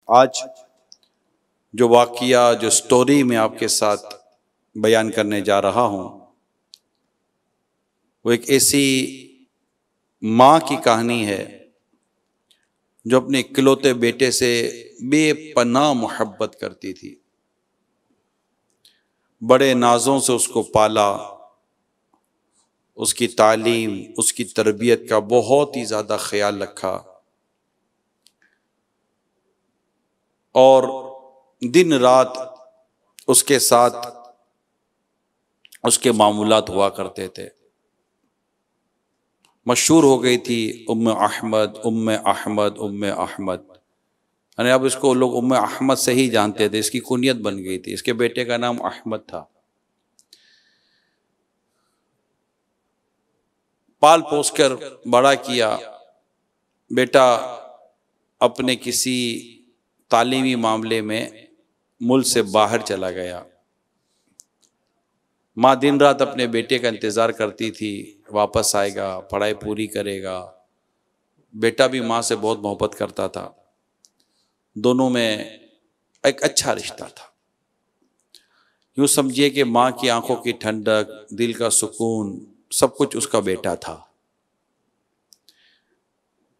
आज जो वाक़िया, जो स्टोरी मैं आपके साथ बयान करने जा रहा हूँ, वो एक ऐसी माँ की कहानी है जो अपने इकलौते बेटे से बेपनाह मोहब्बत करती थी। बड़े नाज़ों से उसको पाला, उसकी तालीम, उसकी तरबियत का बहुत ही ज़्यादा ख्याल रखा और दिन रात उसके साथ उसके मामूलात हुआ करते थे। मशहूर हो गई थी उम्मे अहमद, उम्मे अहमद, उम्मे अहमद। यानी अब इसको लोग उम्मे अहमद से ही जानते थे, इसकी कुनियत बन गई थी। इसके बेटे का नाम अहमद था। पाल पोस कर बड़ा किया। बेटा अपने किसी तालीमी मामले में मुल्क से बाहर चला गया। माँ दिन रात अपने बेटे का इंतज़ार करती थी, वापस आएगा, पढ़ाई पूरी करेगा। बेटा भी माँ से बहुत मोहब्बत करता था। दोनों में एक अच्छा रिश्ता था। यूँ समझिए कि माँ की आंखों की ठंडक, दिल का सुकून, सब कुछ उसका बेटा था।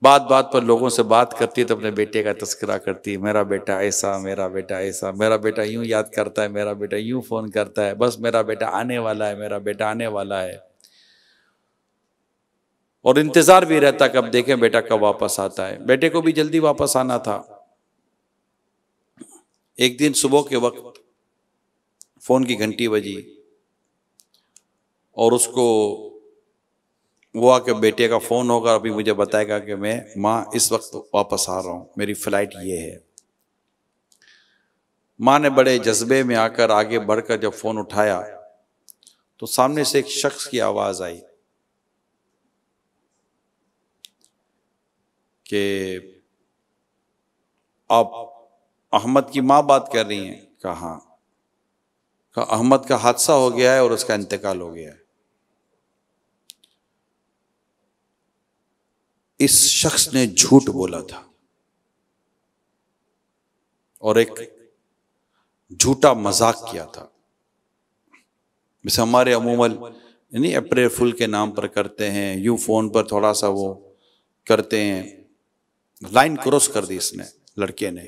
बात बात पर लोगों से बात करती तो अपने बेटे का तस्करा करती, मेरा बेटा ऐसा, मेरा बेटा ऐसा, मेरा बेटा यूं याद करता है, मेरा बेटा यूं फोन करता है, बस मेरा बेटा आने वाला है, मेरा बेटा आने वाला है। और इंतजार भी रहता कब देखें बेटा कब वापस आता है। बेटे को भी जल्दी वापस आना था। एक दिन सुबह के वक्त फोन की घंटी बजी और उसको हुआ कि बेटे का फोन होगा, अभी मुझे बताएगा कि मैं माँ इस वक्त वापस आ रहा हूँ, मेरी फ्लाइट ये है। माँ ने बड़े जज्बे में आकर आगे बढ़कर जब फोन उठाया तो सामने से एक शख्स की आवाज आई कि आप अहमद की माँ बात कर रही हैं? कहा अहमद का हादसा हो गया है और उसका इंतकाल हो गया है। इस शख्स ने झूठ बोला था और एक झूठा मजाक किया था। जैसे हमारे अमूमन नहीं अप्रैल फुल के नाम पर करते हैं, यूं फोन पर थोड़ा सा वो करते हैं। लाइन क्रॉस कर दी इसने, लड़के ने।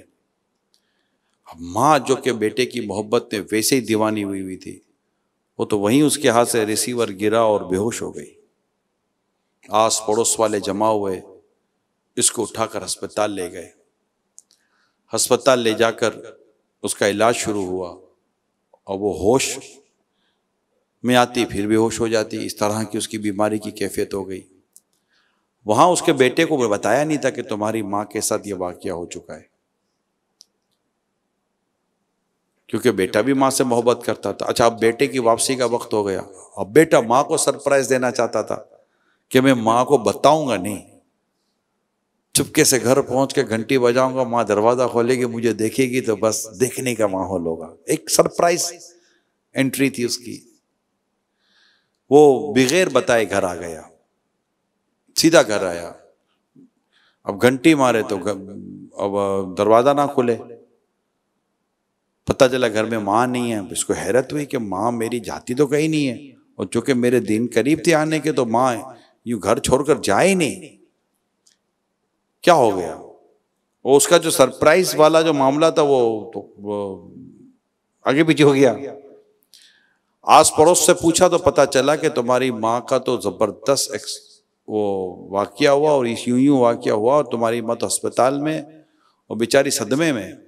अब माँ जो कि बेटे की मोहब्बत में वैसे ही दीवानी हुई हुई थी, वो तो वहीं उसके हाथ से रिसीवर गिरा और बेहोश हो गई। आस पड़ोस वाले जमा हुए, इसको उठाकर अस्पताल ले गए। अस्पताल ले जाकर उसका इलाज शुरू हुआ और वो होश में आती फिर बेहोश हो जाती। इस तरह की उसकी बीमारी की कैफियत हो गई। वहां उसके बेटे को बताया नहीं था कि तुम्हारी माँ के साथ ये वाकया हो चुका है, क्योंकि बेटा भी माँ से मोहब्बत करता था। अच्छा, अब बेटे की वापसी का वक्त हो गया। अब बेटा माँ को सरप्राइज देना चाहता था कि मैं माँ को बताऊंगा नहीं, चुपके से घर पहुंच के घंटी बजाऊंगा, माँ दरवाजा खोलेगी, मुझे देखेगी तो बस देखने का माहौल होगा। एक सरप्राइज एंट्री थी उसकी। वो बगैर बताए घर आ गया, सीधा घर आया। अब घंटी मारे तो अब दरवाजा ना खुले। पता चला घर में माँ नहीं है। इसको हैरत हुई कि माँ मेरी जाती तो कहीं नहीं है, और चूंकि मेरे दिन करीब थे आने के तो माँ यूं घर छोड़कर जाए ही नहीं। क्या हो गया? वो उसका जो सरप्राइज वाला जो मामला था वो आगे पीछे हो गया। आस पड़ोस से पूछा तो पता चला कि तुम्हारी माँ का तो जबरदस्त वो वाकया हुआ और यूं यूं वाकया हुआ और तुम्हारी माँ तो अस्पताल में और बेचारी सदमे में।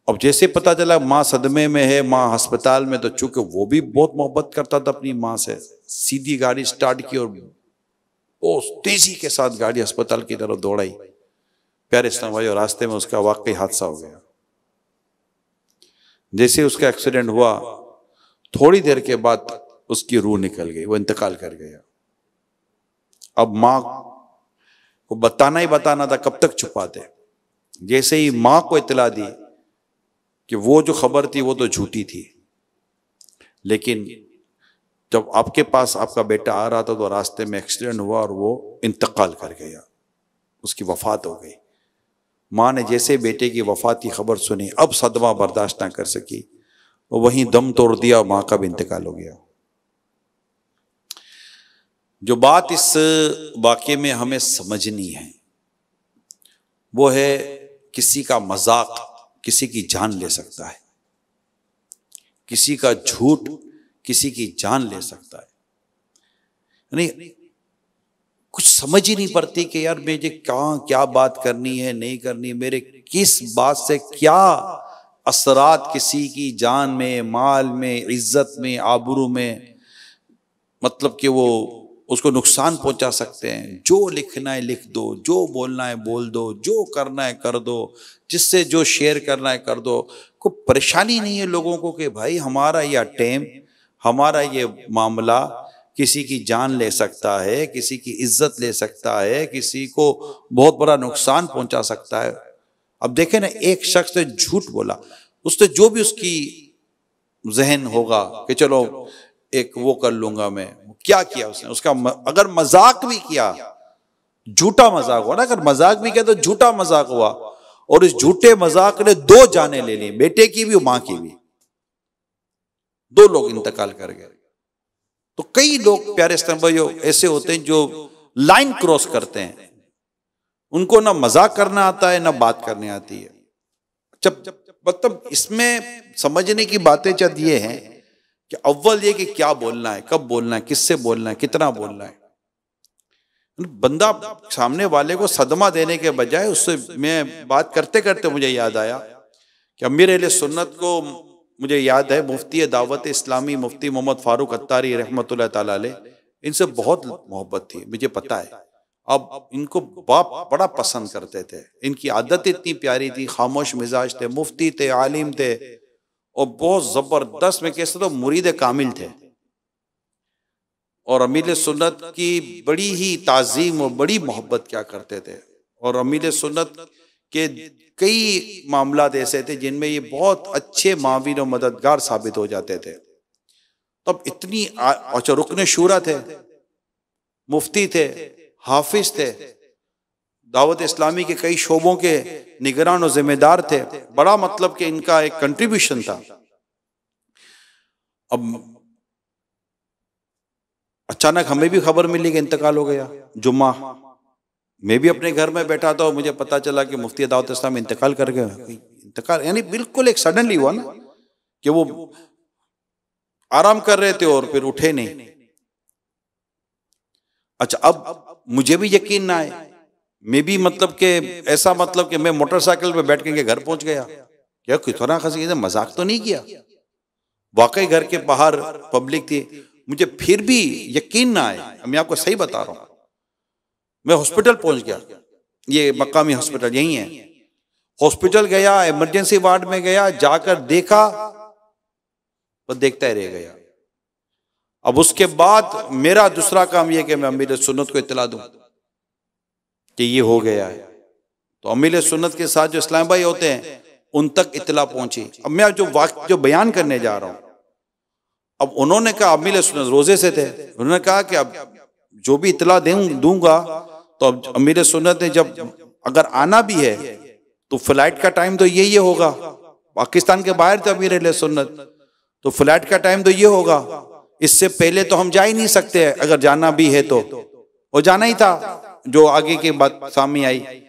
अब जैसे पता चला माँ सदमे में है, माँ अस्पताल में, तो चूंकि वो भी बहुत मोहब्बत करता था अपनी माँ से, सीधी गाड़ी स्टार्ट की और वो तेजी के साथ गाड़ी अस्पताल की तरफ दौड़ाई। प्यारे इस्लाम भाई, और रास्ते में उसका वाकई हादसा हो गया। जैसे उसका एक्सीडेंट हुआ, थोड़ी देर के बाद उसकी रूह निकल गई, वो इंतकाल कर गया। अब माँ को बताना ही बताना था, कब तक छुपाते। जैसे ही माँ को इत्तला दी कि वो जो खबर थी वो तो झूठी थी, लेकिन जब आपके पास आपका बेटा आ रहा था तो रास्ते में एक्सीडेंट हुआ और वो इंतकाल कर गया, उसकी वफात हो गई। माँ ने जैसे बेटे की वफात की खबर सुनी, अब सदमा बर्दाश्त ना कर सकी, वो वहीं दम तोड़ दिया, माँ का भी इंतकाल हो गया। जो बात इस वाक़े में हमें समझनी है वो है, किसी का मजाक किसी की जान ले सकता है, किसी का झूठ किसी की जान ले सकता है। नहीं, कुछ समझ ही नहीं पड़ती कि यार मुझे क्या बात करनी है, नहीं करनी, मेरे किस बात से क्या असरात किसी की जान में, माल में, इज्जत में, आबरू में, मतलब कि वो उसको नुकसान पहुंचा सकते हैं। जो लिखना है लिख दो, जो बोलना है बोल दो, जो करना है कर दो, जिससे जो शेयर करना है कर दो। कोई परेशानी नहीं है लोगों को कि भाई हमारा यह टेम, हमारा ये मामला किसी की जान ले सकता है, किसी की इज्जत ले सकता है, किसी को बहुत बड़ा नुकसान पहुंचा सकता है। अब देखें ना, एक शख्स ने झूठ बोला, उससे जो भी उसकी जहन होगा कि चलो एक वो कर लूंगा मैं, क्या किया उसने, उसका अगर मजाक भी किया, झूठा मजाक हुआ ना, अगर मजाक भी किया तो झूठा मजाक हुआ, और इस झूठे मजाक ने 2 जानें ले ली, बेटे की भी और मां की भी, 2 लोग इंतकाल कर गए। तो कई लोग प्यारे इस्लाम भाइयों ऐसे होते हैं जो लाइन क्रॉस करते हैं, उनको ना मजाक करना आता है ना बात करनी आती है। जब मतलब इसमें समझने की बातें चंद ये हैं कि अव्वल ये कि क्या बोलना है, कब बोलना है, किससे बोलना है, कितना बोलना है। बंदा सामने वाले को सदमा देने के बजाय, उससे मैं बात करते करते मुझे याद आया कि अमीर अहले सुन्नत को, मुझे याद है मुफ्ती दावत इस्लामी मुफ्ती मोहम्मद फारूक अत्तारी रहमतुल्लाह ताला अलैह, इनसे बहुत मोहब्बत थी, मुझे पता है। अब इनको बाप बड़ा पसंद करते थे, इनकी आदत इतनी प्यारी थी, खामोश मिजाज थे, मुफ्ती थे, आलिम थे, और बहुत जबरदस्त, में कैसे तो मुरीद कामिल थे, और अमीर सुन्नत की बड़ी ही ताजीम और बड़ी मोहब्बत क्या करते थे। और अमीर सुन्नत के कई मामलात ऐसे थे जिनमें ये बहुत अच्छे माविन और मददगार साबित हो जाते थे। तब इतनी अच्छा, रुकने शूरा थे, मुफ्ती थे, हाफिज थे, दावत इस्लामी के कई शोबों के निगरान और जिम्मेदार थे, बड़ा मतलब कि इनका एक कंट्रीब्यूशन था। अब अचानक हमें भी खबर मिली कि इंतकाल हो गया। जुम्मा मैं भी अपने घर में बैठा था और मुझे पता चला कि मुफ्ती दावत इस्लाम इंतकाल कर गए। इंतकाल यानी बिल्कुल एक सडनली हुआ ना, कि वो आराम कर रहे थे और फिर उठे नहीं। अच्छा, अब मुझे भी यकीन ना आए, मैं भी मतलब कि ऐसा मतलब कि मैं मोटरसाइकिल पे बैठ के घर पहुंच गया, क्या कितना खसी मजाक तो नहीं किया, वाकई घर के बाहर पब्लिक थी। मुझे फिर भी यकीन ना आए, मैं आपको सही बता रहा हूं, मैं हॉस्पिटल पहुंच गया, ये मकामी हॉस्पिटल यही है, हॉस्पिटल गया, इमरजेंसी वार्ड में गया, जाकर देखा, वो देखता ही रह गया। अब उसके बाद मेरा दूसरा काम यह कि मैं अमीर सुन्नत को इत्तला दूं कि ये हो गया है। तो अमीर सुन्नत के साथ जो इस्लाम भाई होते हैं उन तक इत्तला पहुंची। अब मैं जो बयान करने जा रहा हूं, अब उन्होंने कहा, अमीर सुन्नत रोजे से थे, उन्होंने कहा कि अब जो भी इत्तला दूंगा, तो अब अमीर सुन्नत ने जब अगर आना भी है तो फ्लाइट का टाइम तो ये होगा, पाकिस्तान के बाहर थे अमीर सुन्नत, तो फ्लाइट का टाइम तो ये होगा, इससे पहले तो हम जा ही नहीं सकते, अगर जाना भी है तो वो जाना ही था, जो आगे की बात सामने आई।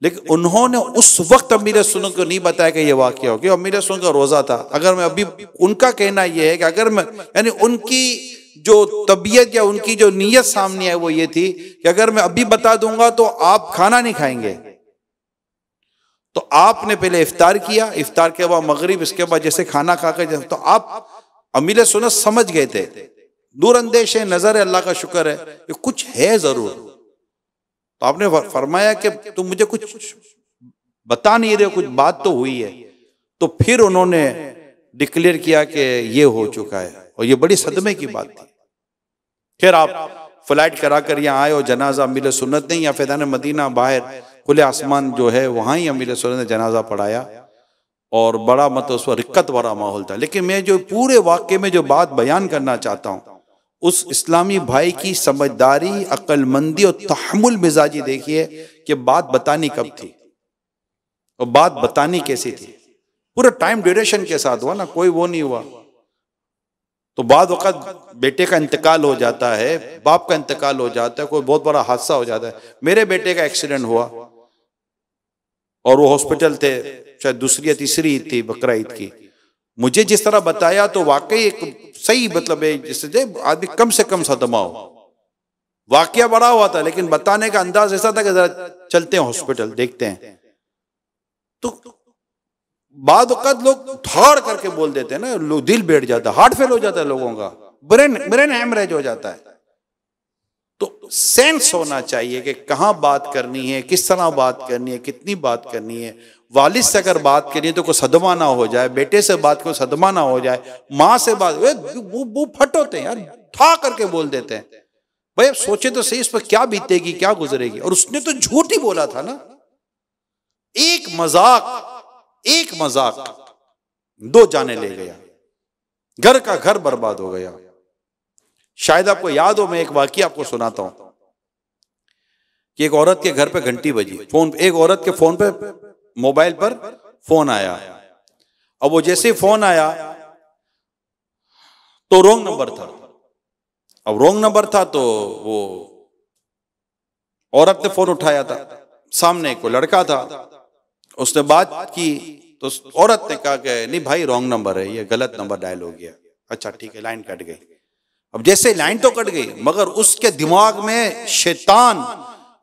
लेकिन उन्होंने उस वक्त अमीर सुन्नत को नहीं बताया कि ये वाकया हो गया, अमीर सुन्नत का रोजा था। अगर मैं अभी, उनका कहना यह है कि अगर मैं, यानी उनकी जो तबीयत या उनकी जो नीयत सामने है वो ये थी कि अगर मैं अभी बता दूंगा तो आप खाना नहीं खाएंगे, तो आपने पहले इफ्तार किया, इफ्तार के बाद मगरिब, इसके बाद जैसे खाना खाकर, तो आप अमीर सुन्नत समझ गए थे, दूरअंदेश है, नजर है, अल्लाह का शुक्र है कि कुछ है जरूर। तो आपने फरमाया कि तुम मुझे कुछ बता नहीं रहे, कुछ बात तो हुई है। तो फिर उन्होंने डिक्लेयर किया कि ये हो चुका है, और ये बड़ी सदमे की बात थी। फिर आप फ्लाइट करा कर यहाँ आए, और जनाजा अमीर सुन्नत नहीं, या फैज़ान मदीना बाहर खुले आसमान जो है वहां ही अमीर सुन्नत ने जनाजा पढ़ाया, और बड़ा मतलब उस पर रिक्कत वाला माहौल था। लेकिन मैं जो पूरे वाक़े में जो बात बयान करना चाहता हूँ, उस इस्लामी भाई की समझदारी, अक्लमंदी और तहम्मुल मिजाजी देखिए कि बात बतानी कब थी। और बात बतानी कैसी थी, पूरा टाइम ड्यूरेशन के साथ हुआ ना, कोई वो नहीं हुआ। तो बाद वक़्त बेटे का इंतकाल हो जाता है, बाप का इंतकाल हो जाता है, कोई बहुत बड़ा हादसा हो जाता है। मेरे बेटे का एक्सीडेंट हुआ और वो हॉस्पिटल थे, शायद दूसरी या तीसरी ईद थी, बकरा ईद की। मुझे जिस तरह बताया तो वाकई एक सही मतलब है, जिससे आदमी कम से कम सदमा हो। वाकया बड़ा हुआ था लेकिन बताने का अंदाज ऐसा था कि जरा चलते हैं हॉस्पिटल देखते हैं। तो बाद वक़्त लोग ठाड़ करके बोल देते हैं ना, दिल बैठ जाता है, हार्ट फेल हो जाता है लोगों का, ब्रेन हैमरेज हो जाता है। तो सेंस होना चाहिए कि कहाँ बात करनी है, किस तरह बात करनी है, कितनी बात करनी है। वालिद से अगर बात करनी है तो कोई सदमा ना हो जाए, बेटे से बात को सदमा ना हो जाए, माँ से बात, वो फट होते हैं यार, ठा करके बोल देते हैं। भाई अब सोचे तो सही, इस पर क्या बीतेगी, क्या गुजरेगी। और उसने तो झूठ ही बोला था ना, एक मजाक दो जाने ले गया, घर का घर बर्बाद हो गया। शायद आपको याद हो, मैं एक वाकया आपको सुनाता हूं कि एक औरत के घर पे घंटी बजी, फोन, एक औरत के फोन पे, मोबाइल पर फोन आया। अब वो जैसे फोन आया तो रॉन्ग नंबर था। अब रॉन्ग नंबर था तो वो औरत ने फोन उठाया था, सामने को लड़का था, उसने बात की तो औरत ने कहा कि नहीं भाई रॉन्ग नंबर है, ये गलत नंबर डायल हो गया। अच्छा ठीक है, लाइन कट गई। अब जैसे लाइन तो कट गई मगर उसके दिमाग में शैतान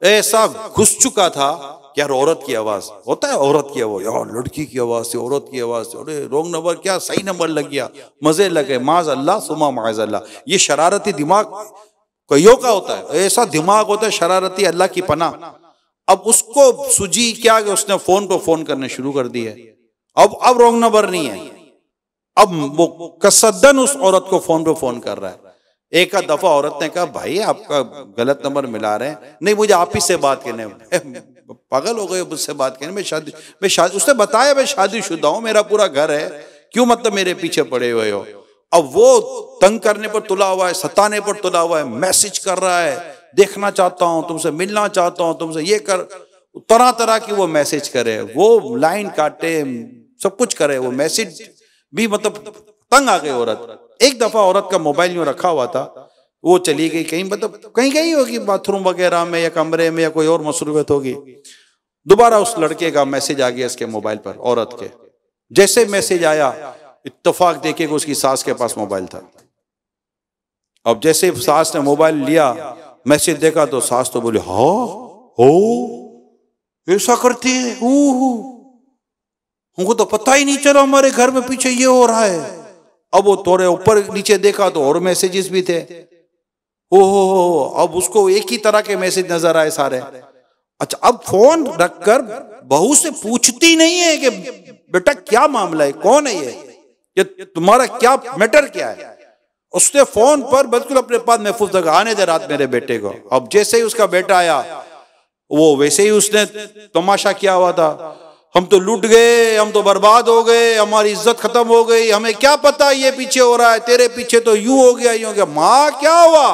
ऐसा घुस चुका था कि यार औरत की आवाज, होता है औरत की आवाज, यार लड़की की आवाज से, औरत की आवाज से, अरे रॉन्ग नंबर क्या, सही नंबर लग गया, मजे लगे, माज अल्लाह सुमा माज अल्लाह। ये शरारती दिमाग कईयों का होता है, ऐसा दिमाग होता है शरारती, अल्लाह की पनाह। अब उसको सूझी क्या कि उसने फोन पे फोन करने शुरू कर दिए। अब रॉन्ग नंबर नहीं है, अब वो कसदन उस औरत को फोन पे फोन कर रहा है। एक दफा औरत ने कहा भाई आपका गलत नंबर मिला रहे हैं, नहीं मुझे आप ही से बात करने, पागल हो गए मुझसे बात करने, मैं शादी, उसने बताया मैं शादीशुदा हूं, मेरा पूरा घर है, क्यों मतलब मेरे पीछे पड़े हुए हो। अब वो तंग करने पर तुला हुआ है, सताने पर तुला हुआ है, मैसेज कर रहा है, देखना चाहता हूं तुमसे, मिलना चाहता हूं तुमसे, ये कर, तरह तरह की वो मैसेज करे, वो लाइन काटे, सब कुछ करे, वो मैसेज भी मतलब तंग आ गई औरत। एक दफा औरत का मोबाइल यूं रखा हुआ था, वो चली गई कहीं, मतलब कहीं होगी बाथरूम वगैरह में या कमरे में या कोई और मसरूफियत होगी। दोबारा उस लड़के का मैसेज आ गया इसके मोबाइल पर, औरत के। जैसे मैसेज आया इत्तेफाक देखे कि उसकी सास के पास मोबाइल था। अब जैसे सास ने मोबाइल लिया, मैसेज देखा तो सास तो बोली हाँ हो ऐसा करती है, हमको तो पता ही नहीं चला, हमारे घर में पीछे ये हो रहा है। अब वो थोड़े ऊपर नीचे देखा तो और मैसेजेस भी थे, ओहो, अब उसको एक ही तरह के मैसेज नजर आए सारे। अच्छा, अब फोन रखकर बहू से पूछती नहीं है कि बेटा क्या मामला है, कौन है ये तुम्हारा क्या मैटर क्या है। उसने फोन पर बिल्कुल अपने पास महफूज रखा, आने दे रात मेरे बेटे को। अब जैसे ही उसका बेटा आया, वो वैसे ही उसने तमाशा किया हुआ था, हम तो लूट गए, हम तो बर्बाद हो गए, हमारी इज्जत खत्म हो गई, हमें क्या पता ये पीछे हो रहा है, तेरे पीछे तो यूं हो गया, यूं हो गया। माँ क्या हुआ,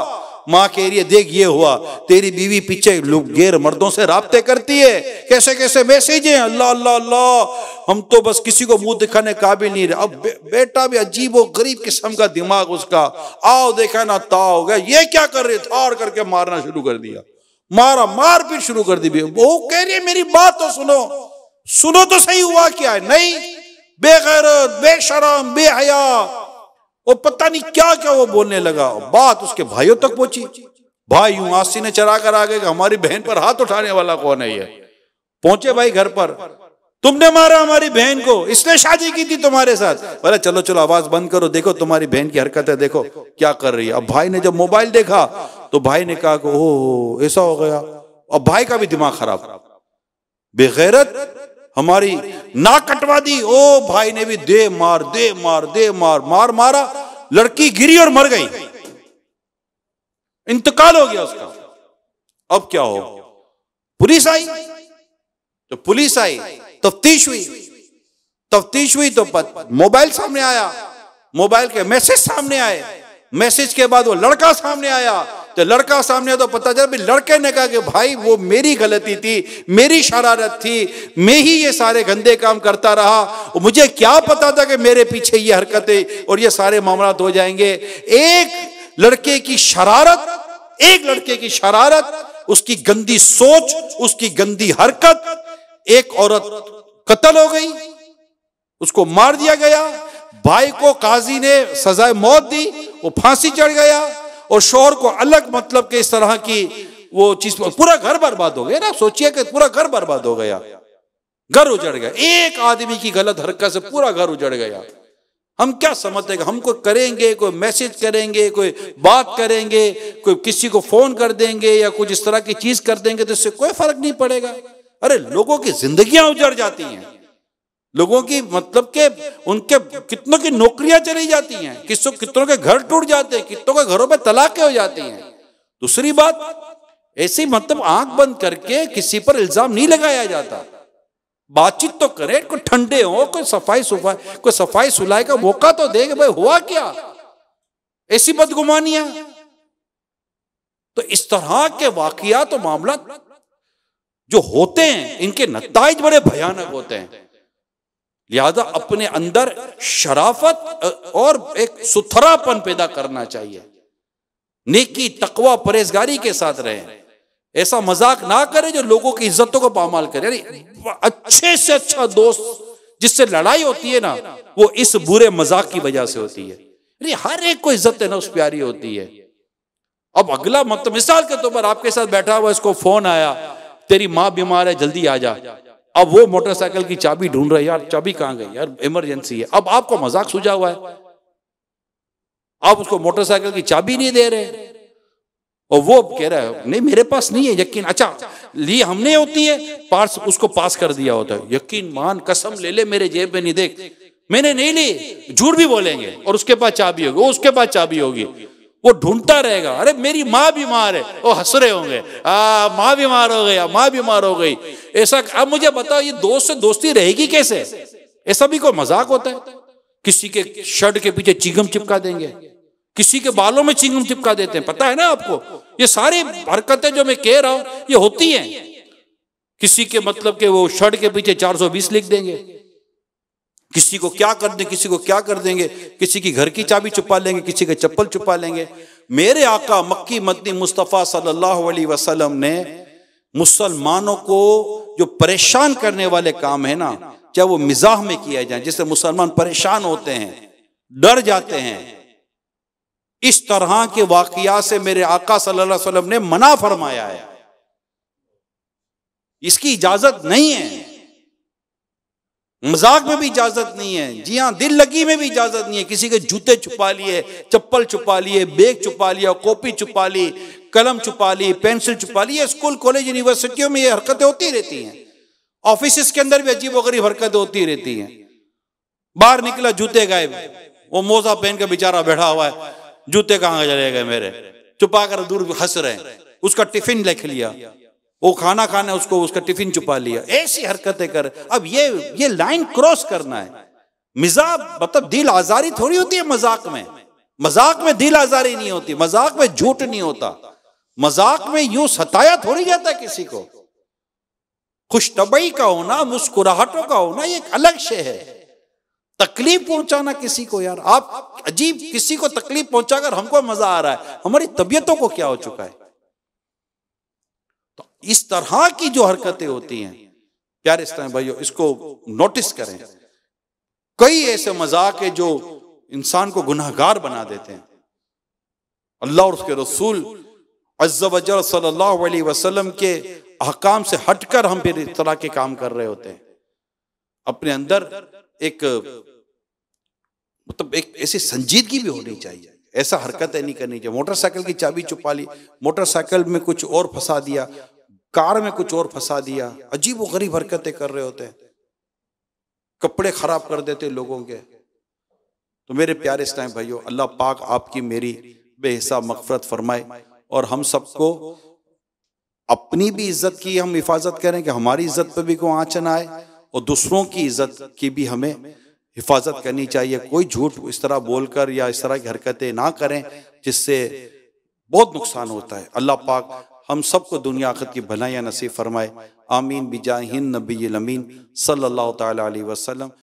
माँ कह रही है देख ये हुआ, तेरी बीवी पीछे लोग गैर मर्दों से राब्ते करती है, कैसे कैसे मैसेज है, अल्लाह अल्लाह अल्लाह, हम तो बस किसी को मुंह दिखाने काबिल नहीं रहे। अब बेटा भी अजीब व गरीब किस्म का दिमाग उसका, आओ देखा ना ताओ हो गया, ये क्या कर रहे, थाड़ करके मारना शुरू कर दिया, मार पीट शुरू कर दी। वो कह रही है मेरी बात तो सुनो तो सही, हुआ क्या है। नहीं, बेगैरत, बेशरम, बेहया, वो पता नहीं क्या क्या वो बोलने लगा। बात उसके भाइयों तक पहुंची, भाई यूं आसीने चढ़ा कर आ गए कि हमारी बहन पर हाथ उठाने वाला कौन है ये। पहुंचे भाई घर पर, तुमने मारा हमारी बहन को, इसने शादी की थी तुम्हारे साथ। बोले चलो चलो आवाज बंद करो, देखो तुम्हारी बहन की हरकत है, देखो क्या कर रही है। अब भाई ने जब मोबाइल देखा तो भाई ने कहा कि ओह ऐसा हो गया। अब भाई का भी दिमाग खराब, बेगैरत हमारी नाक कटवा दी। ओ भाई ने भी दे मार मारा, लड़की गिरी और मर गई, इंतकाल हो गया उसका। अब क्या हो, पुलिस आई, तो पुलिस आई, तफ्तीश हुई तो मोबाइल सामने आया, मोबाइल के मैसेज सामने आए, मैसेज के बाद वो लड़का सामने आया, तो लड़का सामने तो पता चला, लड़के ने कहा कि भाई वो मेरी गलती थी, मेरी शरारत थी, मैं ही ये सारे गंदे काम करता रहा, और मुझे क्या पता था कि मेरे पीछे ये हरकतें और ये सारे मामला हो जाएंगे। एक लड़के की शरारत, उसकी गंदी सोच, उसकी गंदी हरकत, एक औरत कत्ल हो गई, उसको मार दिया गया। भाई को काजी ने सजाए मौत दी, वो फांसी चढ़ गया, और शोहर को अलग मतलब के इस तरह की वो चीज, पूरा घर बर्बाद हो गया ना। सोचिए कि पूरा घर बर्बाद हो गया, घर उजड़ गया, एक आदमी की गलत हरकत से पूरा घर उजड़ गया। हम क्या समझते हैं, हम कोई करेंगे, कोई मैसेज करेंगे, कोई बात करेंगे, कोई किसी को फोन कर देंगे या कुछ इस तरह की चीज कर देंगे तो इससे कोई फर्क नहीं पड़ेगा। अरे लोगों की जिंदगियां उजड़ जाती हैं, लोगों की मतलब के उनके कितनों की नौकरियां चली जाती हैं, कितनों के घर टूट जाते हैं, कितनों के घरों पे तलाकें हो जाती हैं। दूसरी बात, ऐसी मतलब आंख बंद करके किसी पर इल्जाम नहीं लगाया जाता। बातचीत तो करे, कोई ठंडे हो, कोई सफाई सुलाई का मौका तो देंगे। भाई हुआ क्या, ऐसी बदगुमानियां। तो इस तरह के वाकयात तो मामला जो होते हैं, इनके नताइज बड़े भयानक होते हैं। लिहाजा अपने अंदर शराफत और एक सुथरापन पैदा करना चाहिए, नेकी तकवा परहेजगारी के साथ रहे। ऐसा मजाक ना करे जो लोगों की इज्जतों को पामाल करे। अच्छे से अच्छा दोस्त जिससे लड़ाई होती है ना, वो इस बुरे मजाक की वजह से होती है। हर एक को इज्जत है ना, उस प्यारी होती है। अब अगला मतलब मिसाल के तौर पर आपके साथ बैठा हुआ, इसको फोन आया, तेरी माँ बीमार है, जल्दी आ जा। अब वो मोटरसाइकिल की चाबी ढूंढ रहा है, यार चाबी कहां गई, यार इमरजेंसी है। अब आपको मजाक सूझा हुआ है, आप उसको मोटरसाइकिल की चाबी नहीं दे रहे, और वो कह रहा है नहीं मेरे पास नहीं है, यकीन, अच्छा ली हमने होती है, पास उसको पास कर दिया होता है, यकीन मान कसम ले ले मेरे जेब में नहीं, देख मैंने नहीं ली, झूठ भी बोलेंगे, और उसके पास चाबी होगी, उसके पास चाबी होगी, वो ढूंढता रहेगा, अरे मेरी माँ बीमार है, वो हंस रहे होंगे, माँ बीमार हो गया, माँ बीमार हो गई, ऐसा। अब मुझे बताओ ये दोस्त से दोस्ती रहेगी कैसे? ऐसा भी कोई मजाक होता है? किसी के शर्ट के पीछे चिंगम चिपका देंगे, किसी के बालों में चिंगम चिपका देते हैं, पता है ना आपको? ये सारी हरकतें जो मैं कह रहा हूं ये होती हैं। किसी के मतलब के वो शर्ट के पीछे 420 लिख देंगे, किसी को क्या कर देंगे, किसी को क्या कर देंगे, किसी की घर की चाबी छुपा लेंगे, किसी के चप्पल छुपा लेंगे। मेरे आका मक्की मदनी मुस्तफ़ा सल्लल्लाहु अलैहि वसल्लम ने मुसलमानों को जो परेशान करने वाले काम है ना, चाहे वो मिजाह में किया जाए, जिससे मुसलमान परेशान होते हैं, डर जाते हैं, इस तरह के वाकयात से मेरे आका सल्लल्लाहु अलैहि वसल्लम ने मना फरमाया है। इसकी इजाजत नहीं है, मजाक में भी इजाजत नहीं है, जी हाँ दिल लगी में भी इजाजत नहीं है। किसी के जूते छुपा लिए, चप्पल छुपा लिए, बैग छुपा लिया, कॉपी छुपा ली, कलम छुपा ली, पेंसिल छुपा ली। स्कूल कॉलेज यूनिवर्सिटियों में ये हरकतें होती रहती हैं, ऑफिस के अंदर भी अजीबोगरीब हरकतें होती रहती हैं। बाहर निकला जूते गायब, वो मोजा पहन के बेचारा बैठा हुआ है, जूते कहाँ चले गए मेरे, छुपा कर दूर हंस रहे हैं। उसका टिफिन लिख लिया, वो खाना खाना उसको उसका टिफिन छुपा लिया, ऐसी हरकतें कर। अब ये लाइन क्रॉस करना है। मिजाक मतलब दिल आजारी थोड़ी होती है मजाक में, मजाक में दिल आजारी नहीं होती, मजाक में झूठ नहीं होता, मजाक में यूं सताया थोड़ी जाता है किसी को। खुशतबई का होना, मुस्कुराहटों का होना, ये एक अलग शे है। तकलीफ पहुंचाना किसी को, यार आप अजीब, किसी को तकलीफ पहुंचाकर हमको मजा आ रहा है, हमारी तबीयतों को क्या हो चुका है। तो इस तरह की जो हरकतें होती हैं प्यारे इस्लामी भाइयों, इसको नोटिस करें। कई ऐसे मजाक है जो इंसान को गुनाहगार बना देते हैं। अल्लाह और उसके रसूल अज़्ज़ा वजल सल्लल्लाहु अलैहि वसल्लम के अहकाम से हटकर हम फिर इस तरह के काम कर रहे होते हैं। अपने अंदर एक मतलब एक ऐसी संजीदगी भी होनी चाहिए, ऐसा हरकतें नहीं करनी चाहिए। मोटरसाइकिल की चाबी छुपा ली, मोटरसाइकिल में कुछ और फंसा दिया, कार में कुछ और फंसा दिया, अजीब व गरीब हरकतें कर रहे होते हैं, कपड़े खराब कर देते लोगों के। तो मेरे प्यारे इस्लामी भाइयों, अल्लाह पाक आपकी मेरी बेहिसाब मग़फ़िरत फरमाए और हम सबको अपनी भी इज्जत की हम हिफाजत करें कि हमारी इज्जत पर भी कोई आँच न आए, और दूसरों की इज्जत की भी हमें हिफाजत करनी चाहिए। कोई झूठ इस तरह बोलकर या इस तरह की हरकतें ना करें जिससे बहुत नुकसान होता है। अल्लाह पाक हम सबको दुनिया आखिरत की भलाइयाँ नसीब फरमाए। आमीन बिजाहिन नबील अमीन सल्लल्लाहु तआला अलैहि वसल्लम।